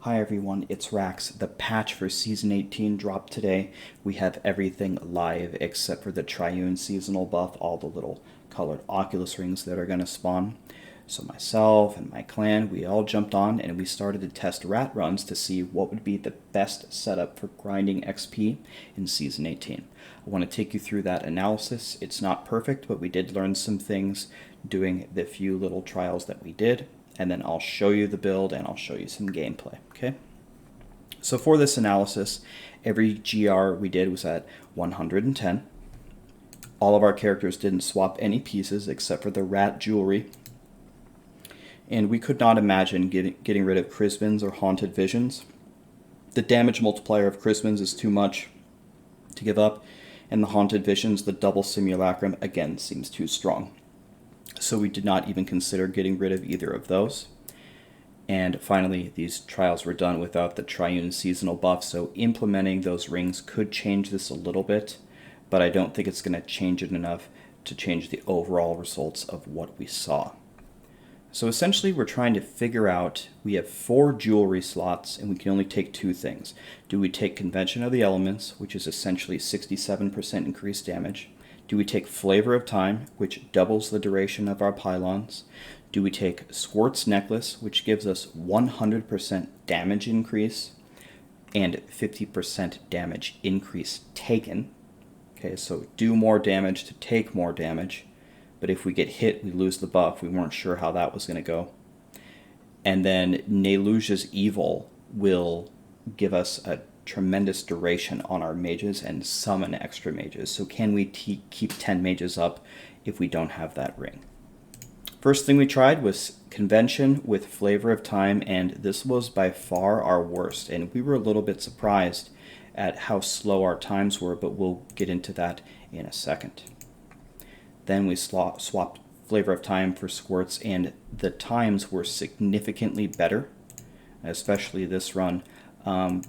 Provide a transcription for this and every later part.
Hi everyone, it's Rax. The patch for Season 18 dropped today. We have everything live except for the Triune seasonal buff, all the little colored Oculus rings that are going to spawn. So myself and my clan, we all jumped on and we started to test rat runs to see what would be the best setup for grinding XP in Season 18. I want to take you through that analysis. It's not perfect, but we did learn some things doing the few little trials that we did. And then I'll show you the build and I'll show you some gameplay, okay? So for this analysis, every GR we did was at 110. All of our characters didn't swap any pieces except for the rat jewelry. And we could not imagine getting rid of Chrisbins or Haunted Visions. The damage multiplier of Chrisbins is too much to give up, and the Haunted Visions, the double simulacrum, again seems too strong. So we did not even consider getting rid of either of those. And finally, these trials were done without the Triune seasonal buff, so implementing those rings could change this a little bit, but I don't think it's going to change it enough to change the overall results of what we saw. So essentially, we're trying to figure out, we have 4 jewelry slots, and we can only take 2 things. Do we take Convention of the Elements, which is essentially 67% increased damage? Do we take Flavor of Time, which doubles the duration of our pylons? Do we take Squirt's Necklace, which gives us 100% damage increase and 50% damage increase taken? Okay, so do more damage to take more damage, but if we get hit, we lose the buff. We weren't sure how that was going to go. And then Neluja's Evil will give us a tremendous duration on our mages and summon extra mages. So can we keep 10 mages up if we don't have that ring? First thing we tried was Convention with Flavor of Time, and this was by far our worst. And we were a little bit surprised at how slow our times were, but we'll get into that in a second. Then we swapped Flavor of Time for Squirts, and the times were significantly better, especially this run.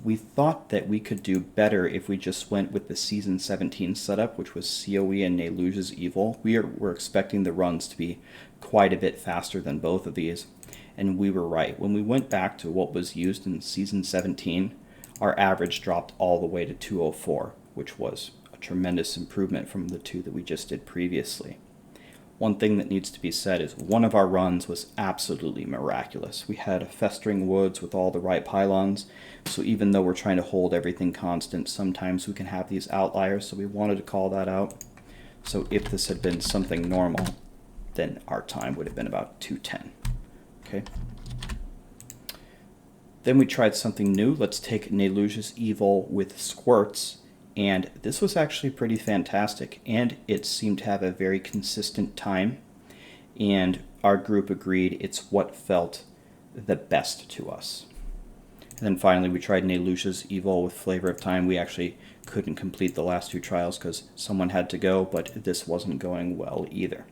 We thought that we could do better if we just went with the Season 17 setup, which was CoE and Neluja's Evil. We're expecting the runs to be quite a bit faster than both of these, and we were right. When we went back to what was used in Season 17, our average dropped all the way to 204, which was a tremendous improvement from the 2 that we just did previously. One thing that needs to be said is one of our runs was absolutely miraculous. We had Festering Woods with all the right pylons, so even though we're trying to hold everything constant, sometimes we can have these outliers, so we wanted to call that out. So if this had been something normal, then our time would have been about 210. Okay. Then we tried something new. Let's take Neluja's Evil with Squirts. And this was actually pretty fantastic, and it seemed to have a very consistent time, and our group agreed it's what felt the best to us. And then finally we tried Neluja's Evil with Flavor of Time. We actually couldn't complete the last 2 trials because someone had to go, but this wasn't going well either.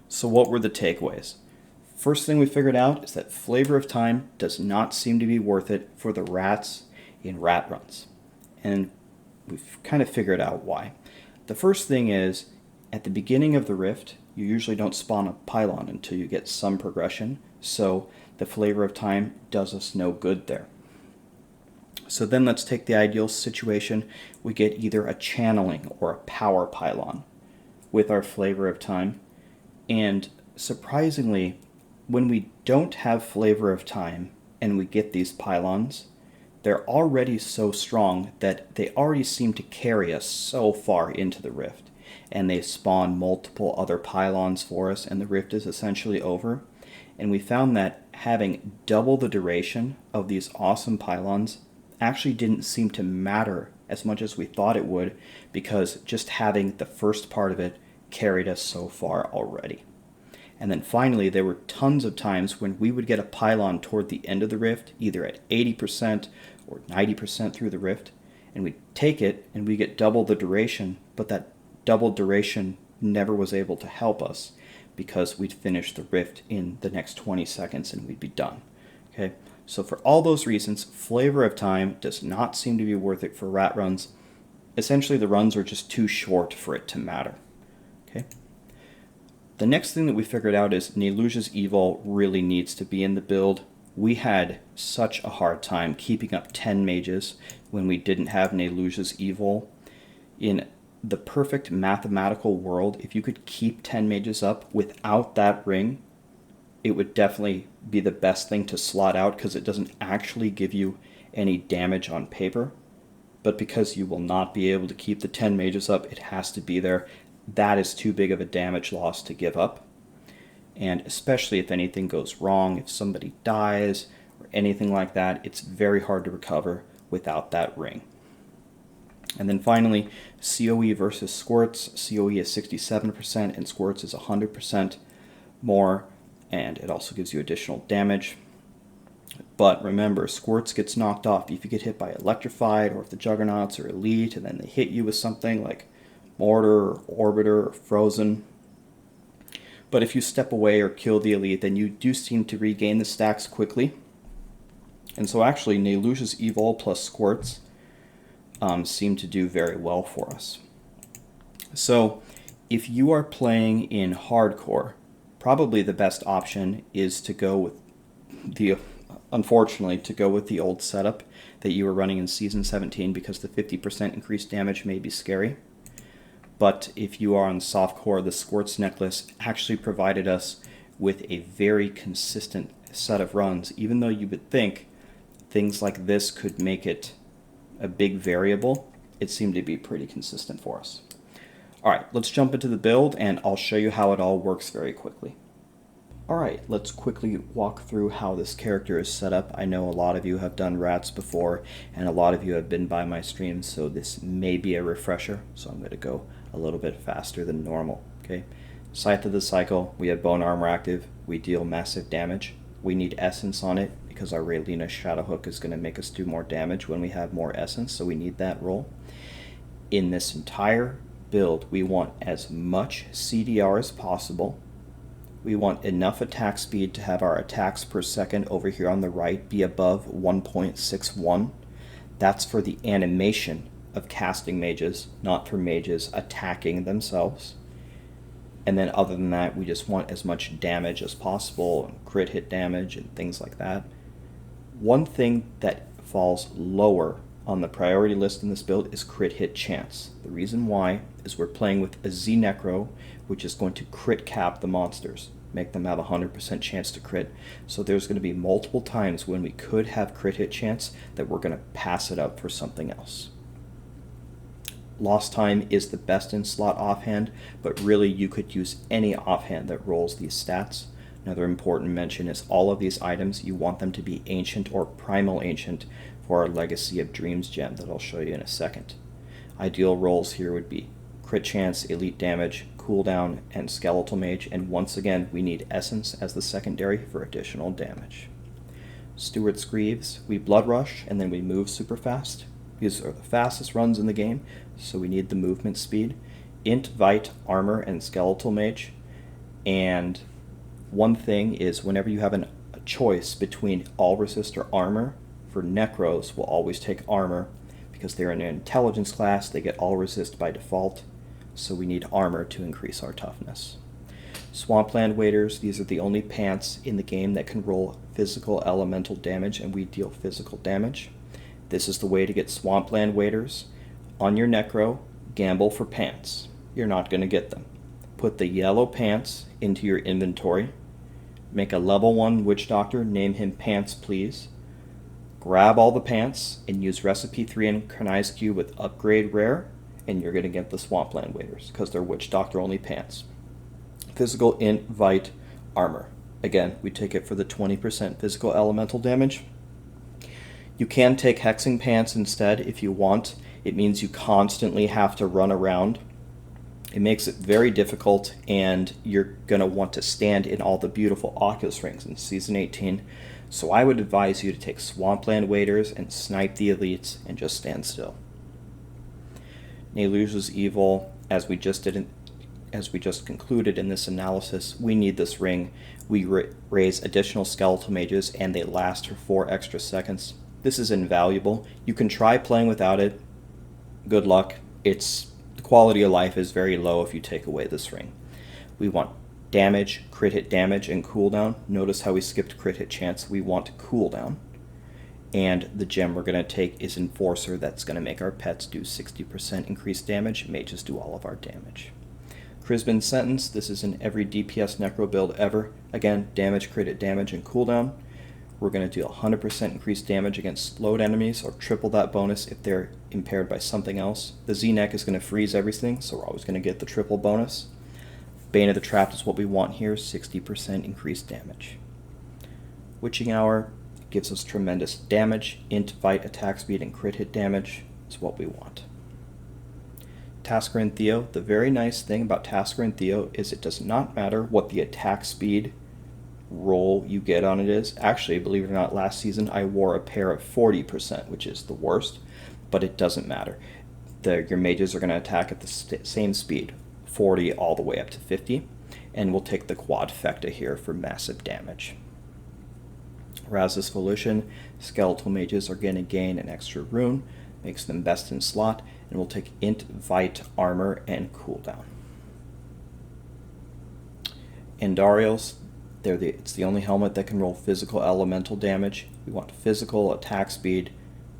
So what were the takeaways? First thing we figured out is that Flavor of Time does not seem to be worth it for the rats in rat runs. And we've kind of figured out why. The first thing is, at the beginning of the rift, you usually don't spawn a pylon until you get some progression, so the Flavor of Time does us no good there. So then let's take the ideal situation. We get either a channeling or a power pylon with our Flavor of Time, and surprisingly, when we don't have Flavor of Time and we get these pylons, they're already so strong that they already seem to carry us so far into the rift, and they spawn multiple other pylons for us, and the rift is essentially over. And we found that having double the duration of these awesome pylons actually didn't seem to matter as much as we thought it would, because just having the first part of it carried us so far already. And then finally, there were tons of times when we would get a pylon toward the end of the rift, either at 80% or 90% through the rift, and we'd take it and we get double the duration, but that double duration never was able to help us because we'd finish the rift in the next 20 seconds and we'd be done. Okay, so for all those reasons, Flavor of Time does not seem to be worth it for rat runs. Essentially, the runs are just too short for it to matter. Okay. The next thing that we figured out is Neluja's Evil really needs to be in the build. We had such a hard time keeping up 10 mages when we didn't have Neluja's Evil. In the perfect mathematical world, if you could keep 10 mages up without that ring, it would definitely be the best thing to slot out because it doesn't actually give you any damage on paper. But because you will not be able to keep the 10 mages up, it has to be there. That is too big of a damage loss to give up. And especially if anything goes wrong, if somebody dies or anything like that, it's very hard to recover without that ring. And then finally, COE versus Squirts. COE is 67% and Squirts is 100% more, and it also gives you additional damage. But remember, Squirts gets knocked off if you get hit by Electrified, or if the Juggernauts are Elite and then they hit you with something like Mortar or Orbiter or Frozen. But if you step away or kill the Elite, then you do seem to regain the stacks quickly. And so actually, Neluja's Evil plus Squirts seem to do very well for us. So if you are playing in Hardcore, probably the best option is to go with unfortunately, to go with the old setup that you were running in Season 17, because the 50% increased damage may be scary. But if you are on Softcore, the Squirts necklace actually provided us with a very consistent set of runs, even though you would think things like this could make it a big variable. It seemed to be pretty consistent for us. Alright, let's jump into the build and I'll show you how it all works very quickly. Alright, let's quickly walk through how this character is set up. I know a lot of you have done rats before and a lot of you have been by my streams, so this may be a refresher, so I'm going to go a little bit faster than normal. Okay, Scythe of the Cycle, we have Bone Armor active, we deal massive damage. We need Essence on it because our Raylina Shadowhook is going to make us do more damage when we have more Essence, so we need that roll. In this entire build, we want as much CDR as possible. We want enough attack speed to have our attacks per second over here on the right be above 1.61. That's for the animation of casting mages, not for mages attacking themselves. And then other than that, we just want as much damage as possible, and crit hit damage and things like that. One thing that falls lower on the priority list in this build is crit hit chance. The reason why is we're playing with a Z Necro, which is going to crit cap the monsters, make them have a 100% chance to crit. So there's going to be multiple times when we could have crit hit chance that we're going to pass it up for something else. Lost Time is the best in slot offhand, but really you could use any offhand that rolls these stats. Another important mention is all of these items, you want them to be Ancient or Primal Ancient for our Legacy of Dreams gem that I'll show you in a second. Ideal rolls here would be crit chance, elite damage, cooldown, and skeletal mage, and once again we need Essence as the secondary for additional damage. Stewart's Greaves, we blood rush and then we move super fast. These are the fastest runs in the game, so we need the movement speed. Int, Vite, Armor, and Skeletal Mage. And one thing is whenever you have a choice between All Resist or Armor, for Necros we'll always take Armor because they're in an Intelligence class, they get All Resist by default, so we need Armor to increase our toughness. Swampland Waders, these are the only pants in the game that can roll physical elemental damage, and we deal physical damage. This is the way to get Swampland Waders. On your Necro, gamble for pants. You're not going to get them. Put the yellow pants into your inventory. Make a level 1 Witch Doctor, name him Pants Please. Grab all the pants and use Recipe 3 and Carnize Q with Upgrade Rare, and you're going to get the Swampland Waders because they're Witch Doctor only pants. Physical, Int, Vite, Armor. Again, we take it for the 20% physical elemental damage. You can take Hexing Pants instead if you want. It means you constantly have to run around. It makes it very difficult, and you're going to want to stand in all the beautiful Oculus rings in Season 18. So I would advise you to take Swampland Waders and snipe the elites and just stand still. Neluja's Evil, as we just concluded in this analysis, we need this ring. We raise additional skeletal mages and they last for 4 extra seconds. This is invaluable. You can try playing without it. Good luck. The quality of life is very low if you take away this ring. We want damage, crit hit damage, and cooldown. Notice how we skipped crit hit chance. We want cooldown. And the gem we're going to take is Enforcer. That's going to make our pets do 60% increased damage. Mages do all of our damage. Crispin's Sentence. This is in every DPS Necro build ever. Again, damage, crit hit damage, and cooldown. We're going to do 100% increased damage against slowed enemies, or triple that bonus if they're impaired by something else. The Z-Neck is going to freeze everything, so we're always going to get the triple bonus. Bane of the Trapped is what we want here, 60% increased damage. Witching Hour gives us tremendous damage. Int, Vite, attack speed, and crit hit damage is what we want. Tasker and Theo. The very nice thing about Tasker and Theo is it does not matter what the attack speed roll you get on it is. Actually, believe it or not, last season I wore a pair of 40%, which is the worst, but it doesn't matter. Your mages are going to attack at the same speed, 40 all the way up to 50, and we'll take the quadfecta here for massive damage. Raz's Volition. Skeletal mages are going to gain an extra rune, makes them best in slot, and we'll take Int, Vite, Armor, and cooldown. Andariels. It's the only helmet that can roll physical elemental damage. We want physical, attack speed,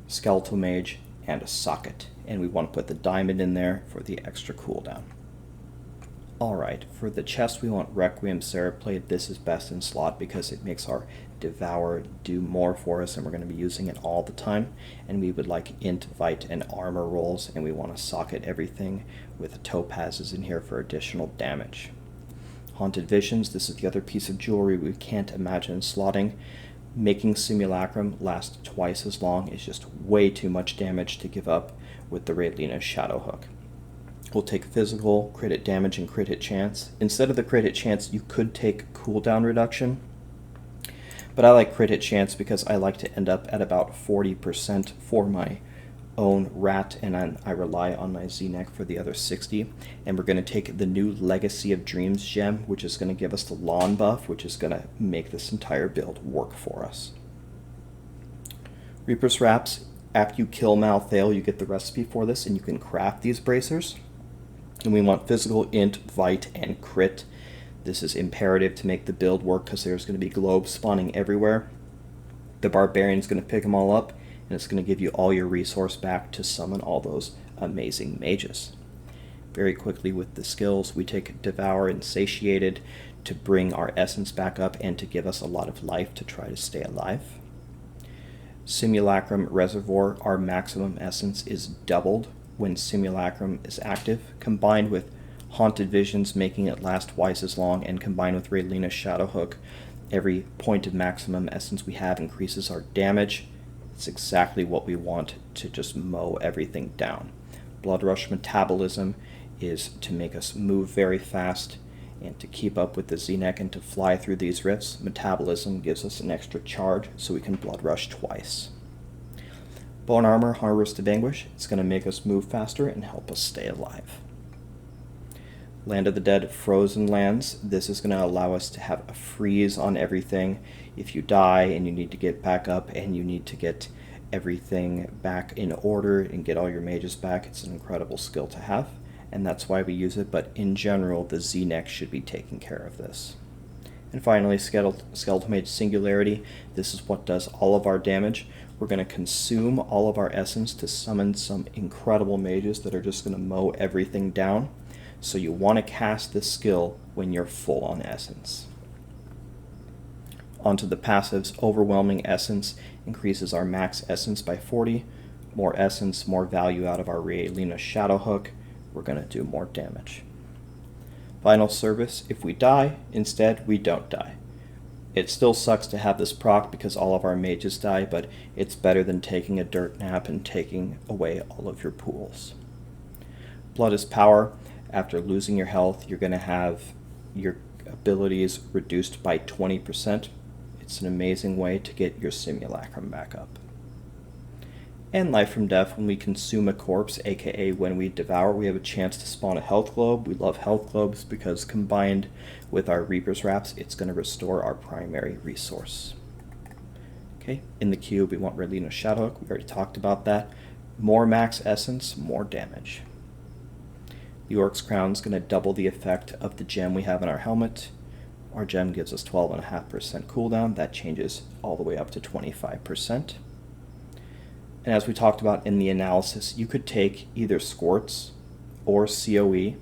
skeletal mage, and a socket. And we want to put the diamond in there for the extra cooldown. Alright, for the chest we want Requiem Seraplate. This is best in slot because it makes our Devour do more for us, and we're going to be using it all the time. And we would like Int, Vite, and Armor rolls, and we want to socket everything with topazes in here for additional damage. Haunted Visions. This is the other piece of jewelry we can't imagine slotting. Making Simulacrum last twice as long is just way too much damage to give up with the Raylina Shadow Hook. We'll take physical, crit hit damage, and crit hit chance. Instead of the crit hit chance, you could take cooldown reduction, but I like crit hit chance because I like to end up at about 40% for my own rat, and I rely on my Z-Neck for the other 60. And we're going to take the new Legacy of Dreams gem, which is going to give us the LoN buff, which is going to make this entire build work for us. Reaper's Wraps. After you kill Malthael, you get the recipe for this, and you can craft these bracers. And we want physical, int, vite, and crit. This is imperative to make the build work because there's going to be globes spawning everywhere. The Barbarian's going to pick them all up, and it's going to give you all your resource back to summon all those amazing mages. Very quickly with the skills, we take Devour and Satiated to bring our essence back up and to give us a lot of life to try to stay alive. Simulacrum Reservoir, our maximum essence is doubled when Simulacrum is active, combined with Haunted Visions making it last twice as long, and combined with Raylina's Shadow Hook, every point of maximum essence we have increases our damage. It's exactly what we want to just mow everything down. Blood Rush Metabolism is to make us move very fast and to keep up with the Z-Neck and to fly through these rifts. Metabolism gives us an extra charge so we can Blood Rush twice. Bone Armor, Harvest of Anguish. It's going to make us move faster and help us stay alive. Land of the Dead, Frozen Lands. This is going to allow us to have a freeze on everything. If you die and you need to get back up and you need to get everything back in order and get all your mages back, it's an incredible skill to have, and that's why we use it, but in general, the Z-Neck should be taking care of this. And finally, Skeletal Mage Singularity. This is what does all of our damage. We're going to consume all of our essence to summon some incredible mages that are just going to mow everything down. So you want to cast this skill when you're full on essence. Onto the passives. Overwhelming Essence increases our max essence by 40. More essence, more value out of our Raylina Shadow Hook. We're going to do more damage. Final Service. If we die, instead we don't die. It still sucks to have this proc because all of our mages die, but it's better than taking a dirt nap and taking away all of your pools. Blood is Power. After losing your health, you're going to have your abilities reduced by 20%. It's an amazing way to get your Simulacrum back up. And Life from Death. When we consume a corpse, aka when we devour, we have a chance to spawn a health globe. We love health globes because combined with our Reaper's Wraps, it's going to restore our primary resource. Okay, in the cube we want Raylina's Shadow Hook. We already talked about that. More max essence, more damage. The Orc's Crown is going to double the effect of the gem we have in our helmet. Our gem gives us 12.5% cooldown. That changes all the way up to 25%. And as we talked about in the analysis, you could take either squirts or COE.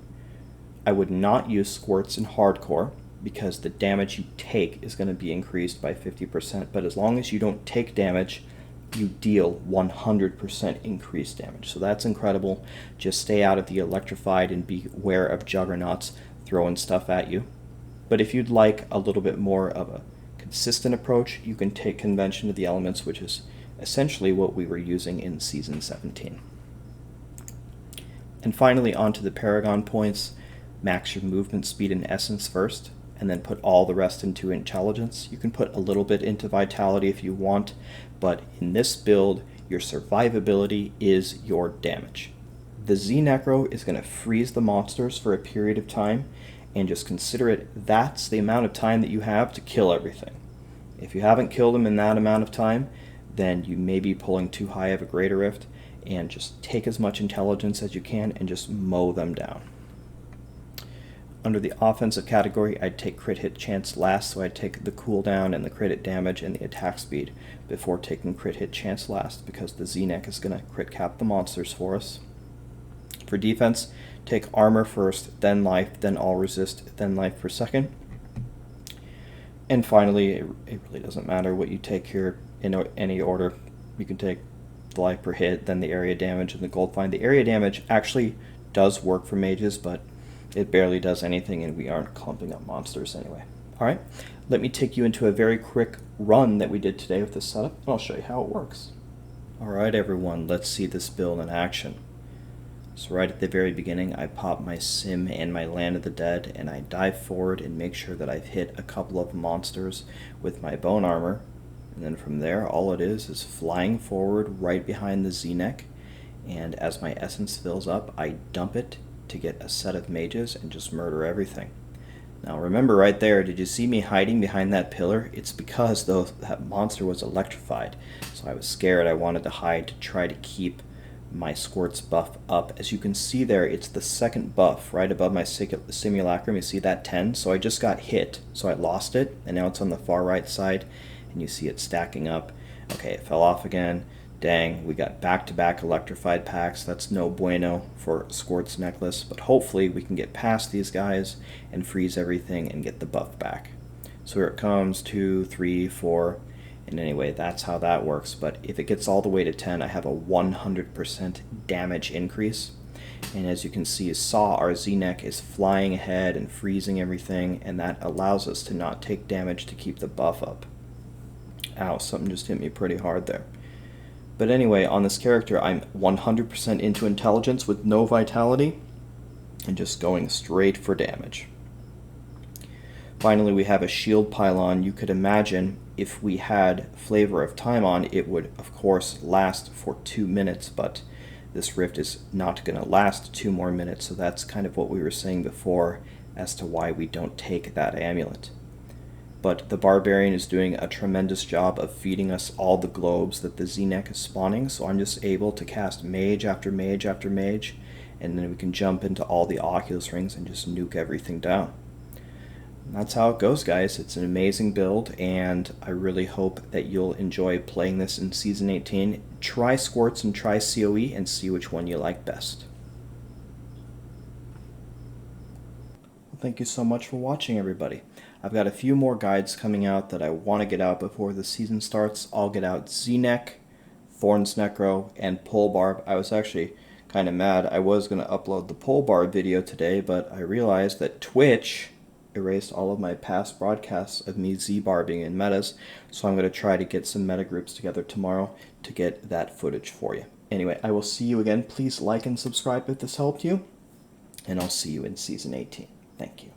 I would not use squirts in hardcore because the damage you take is going to be increased by 50%. But as long as you don't take damage, you deal 100% increased damage. So that's incredible. Just stay out of the electrified and beware of juggernauts throwing stuff at you. But if you'd like a little bit more of a consistent approach, you can take Convention of the Elements, which is essentially what we were using in Season 17. And finally, onto the Paragon points. Max your movement speed and essence first, and then put all the rest into intelligence. You can put a little bit into vitality if you want, but in this build, your survivability is your damage. The Z-Necro is going to freeze the monsters for a period of time, and just consider it that's the amount of time that you have to kill everything. If you haven't killed them in that amount of time, then you may be pulling too high of a Greater Rift, and just take as much intelligence as you can and just mow them down. Under the offensive category, I'd take crit hit chance last, so I'd take the cooldown and the crit hit damage and the attack speed before taking crit hit chance last, because the Z-Neck is going to crit cap the monsters for us. For defense, take armor first, then life, then all resist, then life per second. And finally, it really doesn't matter what you take here in any order. You can take the life per hit, then the area damage, and the gold find. The area damage actually does work for mages, but it barely does anything, and we aren't clumping up monsters anyway. Alright, let me take you into a very quick run that we did today with this setup, and I'll show you how it works. Alright everyone, let's see this build in action. So right at the very beginning, I pop my Sim and my Land of the Dead, and I dive forward and make sure that I've hit a couple of monsters with my bone armor. And then from there, all it is flying forward right behind the Z-Neck, and as my essence fills up, I dump it to get a set of mages and just murder everything. Now remember right there, did you see me hiding behind that pillar? It's because that monster was electrified, so I was scared. I wanted to hide to try to keep my squirts buff up. As you can see there, it's the second buff right above my simulacrum. You see that 10? So I just got hit, so I lost it, and now it's on the far right side, and you see it stacking up. Okay, it fell off again. Dang, we got back-to-back electrified packs. That's no bueno for Squirt's Necklace, but hopefully we can get past these guys and freeze everything and get the buff back. So here it comes, 2, 3, 4, and anyway, that's how that works. But if it gets all the way to 10, I have a 100% damage increase. And as you can see, our Z-Neck is flying ahead and freezing everything, and that allows us to not take damage to keep the buff up. Ow, something just hit me pretty hard there. But anyway, on this character, I'm 100% into intelligence with no vitality, and just going straight for damage. Finally, we have a shield pylon. You could imagine if we had Flavor of Time on, it would, of course, last for 2 minutes, but this rift is not going to last 2 more minutes, so that's kind of what we were saying before as to why we don't take that amulet. But the Barbarian is doing a tremendous job of feeding us all the globes that the Z-Neck is spawning, so I'm just able to cast Mage after Mage after Mage, and then we can jump into all the Oculus Rings and just nuke everything down. And that's how it goes, guys. It's an amazing build, and I really hope that you'll enjoy playing this in Season 18. Try Squirts and try COE and see which one you like best. Well, thank you so much for watching, everybody. I've got a few more guides coming out that I want to get out before the season starts. I'll get out Z-Neck, Thorns Necro, and Pole Barb. I was actually kind of mad. I was going to upload the Pole Barb video today, but I realized that Twitch erased all of my past broadcasts of me Z-barbing in metas, so I'm going to try to get some meta groups together tomorrow to get that footage for you. Anyway, I will see you again. Please like and subscribe if this helped you, and I'll see you in Season 18. Thank you.